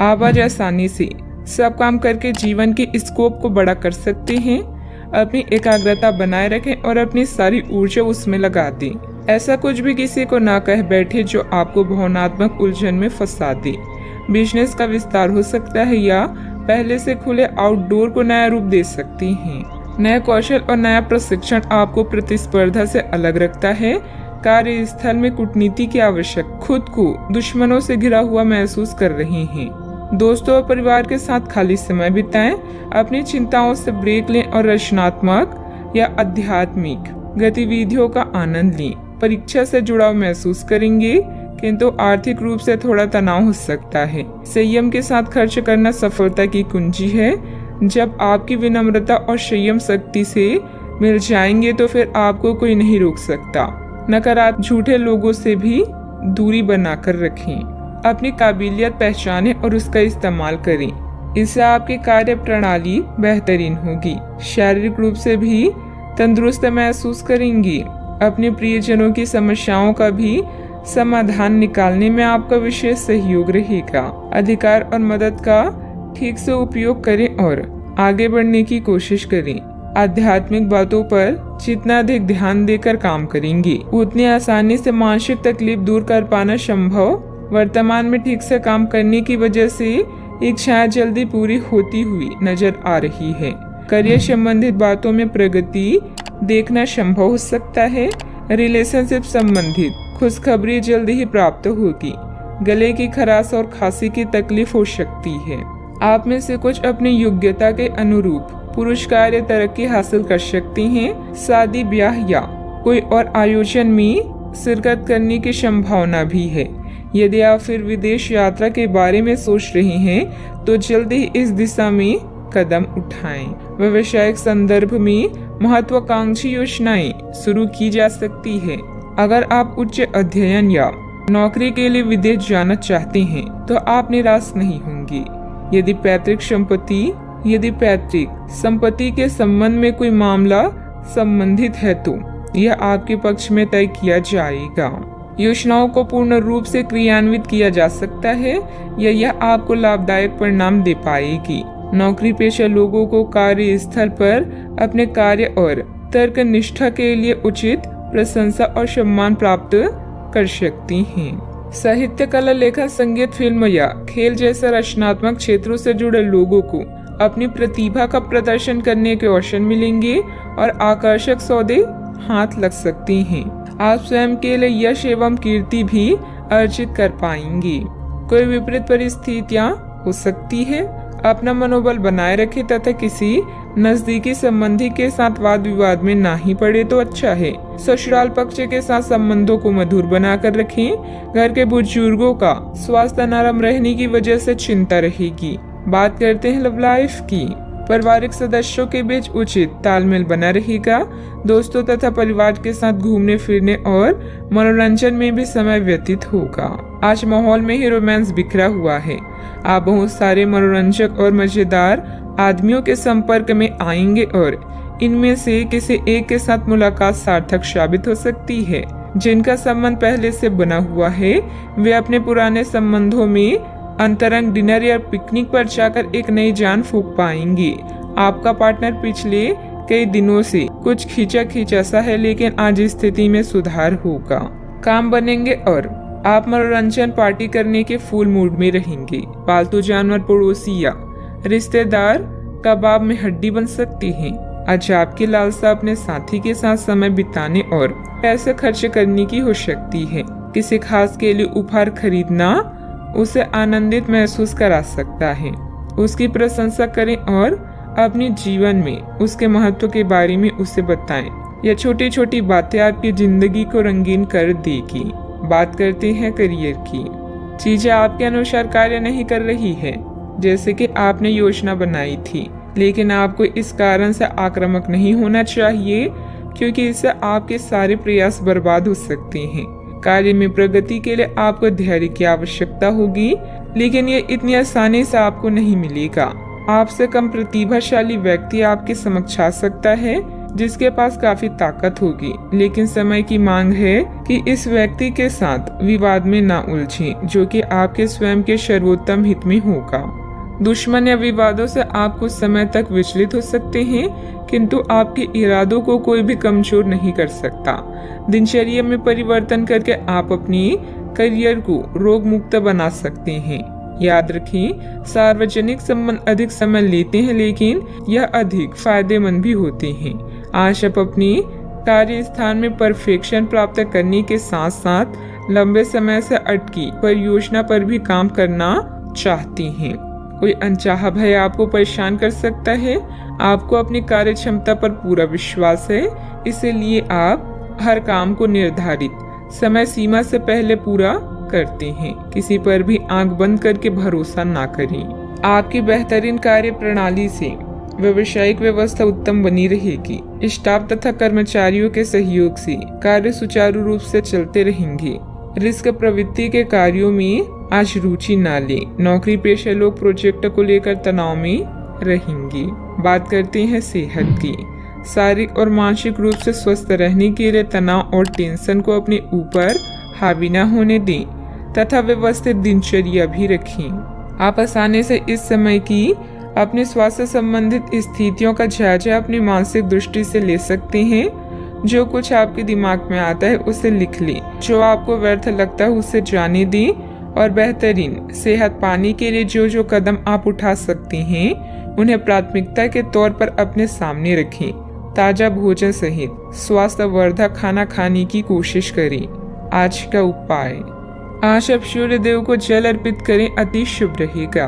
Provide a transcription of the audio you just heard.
आप आज आसानी से सब काम करके जीवन के स्कोप को बड़ा कर सकते हैं। अपनी एकाग्रता बनाए रखें और अपनी सारी ऊर्जा उसमें लगा दें। ऐसा कुछ भी किसी को ना कह बैठे जो आपको भावनात्मक उलझन में फंसा दे। बिजनेस का विस्तार हो सकता है या पहले से खुले आउटडोर को नया रूप दे सकती हैं। नया कौशल और नया प्रशिक्षण आपको प्रतिस्पर्धा से अलग रखता है। कार्यस्थल में कूटनीति की आवश्यक, खुद को दुश्मनों से घिरा हुआ महसूस कर रहे हैं। दोस्तों और परिवार के साथ खाली समय बिताएं। अपनी चिंताओं से ब्रेक लें और रचनात्मक या आध्यात्मिक गतिविधियों का आनंद लें। परीक्षा से जुड़ाव महसूस करेंगे, किंतु आर्थिक रूप से थोड़ा तनाव हो सकता है। संयम के साथ खर्च करना सफलता की कुंजी है। जब आपकी विनम्रता और संयम शक्ति से मिल जाएंगे तो फिर आपको कोई नहीं रोक सकता। नकारात्मक झूठे लोगों से भी दूरी बनाकर रखें। अपनी काबिलियत पहचानें और उसका इस्तेमाल करें। इससे आपकी कार्य प्रणाली बेहतरीन होगी। शारीरिक रूप से भी तंदुरुस्त महसूस करेंगी। अपने प्रियजनों की समस्याओं का भी समाधान निकालने में आपका विशेष सहयोग रहेगा। अधिकार और मदद का ठीक से उपयोग करें और आगे बढ़ने की कोशिश करें। आध्यात्मिक बातों पर जितना अधिक ध्यान देकर काम करेंगे, उतनी आसानी से मानसिक तकलीफ दूर कर पाना संभव। वर्तमान में ठीक से काम करने की वजह से इच्छाएं जल्दी पूरी होती हुई नजर आ रही है। करियर संबंधित बातों में प्रगति देखना संभव हो सकता है। रिलेशनशिप संबंधित खुशखबरी जल्दी ही प्राप्त होगी। गले की खराश और खांसी की तकलीफ हो सकती है। आप में से कुछ अपनी योग्यता के अनुरूप पुरस्कार या तरक्की हासिल कर सकते हैं। शादी, ब्याह या कोई और आयोजन में शिरकत करने की संभावना भी है। यदि आप फिर विदेश यात्रा के बारे में सोच रहे हैं तो जल्दी ही इस दिशा में कदम उठाएं। व्यावसायिक संदर्भ में महत्वाकांक्षी योजनाएं शुरू की जा सकती है। अगर आप उच्च अध्ययन या नौकरी के लिए विदेश जाना चाहते हैं तो आप निराश नहीं होंगे। यदि पैतृक संपत्ति के संबंध में कोई मामला संबंधित है तो यह आपके पक्ष में तय किया जाएगा। योजनाओं को पूर्ण रूप से क्रियान्वित किया जा सकता है या यह आपको लाभदायक परिणाम दे पाएगी। नौकरी पेशा लोगों को कार्यस्थल पर अपने कार्य और तर्क निष्ठा के लिए उचित प्रशंसा और सम्मान प्राप्त कर सकती हैं। साहित्य, कला, लेखन, संगीत, फिल्म या खेल जैसे रचनात्मक क्षेत्रों से जुड़े लोगों को अपनी प्रतिभा का प्रदर्शन करने के अवसर मिलेंगे और आकर्षक सौदे हाथ लग सकती हैं। आप स्वयं के लिए यश एवं कीर्ति भी अर्जित कर पाएंगे। कोई विपरीत परिस्थितियां हो सकती है। अपना मनोबल बनाए रखें तथा किसी नजदीकी संबंधी के साथ वाद विवाद में ना ही पड़े तो अच्छा है। ससुराल पक्ष के साथ संबंधों को मधुर बनाकर रखें। घर के बुजुर्गों का स्वास्थ्य नरम रहने की वजह से चिंता रहेगी। बात करते हैं लव लाइफ की। पारिवारिक सदस्यों के बीच उचित तालमेल बना रहेगा। दोस्तों तथा परिवार के साथ घूमने फिरने और मनोरंजन में भी समय व्यतीत होगा। आज माहौल में ही रोमांस बिखरा हुआ है। आप बहुत सारे मनोरंजक और मजेदार आदमियों के संपर्क में आएंगे और इनमें से किसी एक के साथ मुलाकात सार्थक साबित हो सकती है। जिनका संबंध पहले से बना हुआ है वे अपने पुराने संबंधों में अंतरंग डिनर या पिकनिक पर जाकर एक नई जान फूंक पाएंगे। आपका पार्टनर पिछले कई दिनों से कुछ खींचा सा है, लेकिन आज स्थिति में सुधार होगा। काम बनेंगे और आप मनोरंजन पार्टी करने के फुल मूड में रहेंगे। पालतू जानवर, पड़ोसी या रिश्तेदार कबाब में हड्डी बन सकती हैं। आज आपकी लालसा अपने साथी के साथ समय बिताने और पैसे खर्च करने की हो सकती है। किसी खास के लिए उपहार खरीदना उसे आनंदित महसूस करा सकता है। उसकी प्रशंसा करें और अपने जीवन में उसके महत्व के बारे में उसे बताएं। यह छोटी छोटी बातें आपकी जिंदगी को रंगीन कर देगी। बात करते हैं करियर की। चीजें आपके अनुसार कार्य नहीं कर रही है जैसे कि आपने योजना बनाई थी, लेकिन आपको इस कारण से आक्रामक नहीं होना चाहिए क्योंकि इससे आपके सारे प्रयास बर्बाद हो सकते हैं। कार्य में प्रगति के लिए आपको धैर्य की आवश्यकता होगी, लेकिन ये इतनी आसानी से आपको नहीं मिलेगा। आपसे कम प्रतिभाशाली व्यक्ति आपके समक्ष आ सकता है जिसके पास काफी ताकत होगी, लेकिन समय की मांग है कि इस व्यक्ति के साथ विवाद में ना उलझें, जो कि आपके स्वयं के सर्वोत्तम हित में होगा। दुश्मन या विवादों से आप कुछ समय तक विचलित हो सकते हैं, किंतु आपके इरादों को कोई भी कमजोर नहीं कर सकता। दिनचर्या में परिवर्तन करके आप अपनी करियर को रोग मुक्त बना सकते हैं। याद रखें, सार्वजनिक संबंध अधिक समय लेते हैं, लेकिन यह अधिक फायदेमंद भी होते हैं। आज आप अपनी कार्य स्थान में परफेक्शन प्राप्त करने के साथ साथ लंबे समय से अटकी परियोजना पर भी काम करना चाहती हैं। कोई अनचाहा भय आपको परेशान कर सकता है। आपको अपनी कार्य क्षमता पर पूरा विश्वास है, इसलिए आप हर काम को निर्धारित समय सीमा से पहले पूरा करते हैं। किसी पर भी आंख बंद करके भरोसा ना करें। आपकी बेहतरीन कार्य प्रणाली से व्यावसायिक व्यवस्था उत्तम बनी रहेगी। स्टाफ तथा कर्मचारियों के सहयोग से कार्य सुचारू रूप से चलते रहेंगे। रिस्क प्रवृत्ति के कार्यों में आज रुचि ना लें। नौकरी पेशा लोग प्रोजेक्ट को लेकर तनाव में रहेंगे। बात करते हैं सेहत की। शारीरिक और मानसिक रूप से स्वस्थ रहने के लिए तनाव और टेंशन को अपने ऊपर हावी न होने दें तथा व्यवस्थित दिनचर्या भी रखें। आप आसानी से इस समय की अपने स्वास्थ्य संबंधित स्थितियों का जायजा अपनी मानसिक दृष्टि से ले सकते हैं। जो कुछ आपके दिमाग में आता है उसे लिख लें। जो आपको व्यर्थ लगता है उसे जाने दें और बेहतरीन सेहत पाने के लिए जो जो कदम आप उठा सकते हैं उन्हें प्राथमिकता के तौर पर अपने सामने रखें। ताजा भोजन सहित स्वास्थ्यवर्धक खाना खाने की कोशिश करें। आज का उपाय, आज आप सूर्य देव को जल अर्पित करें, अति शुभ रहेगा।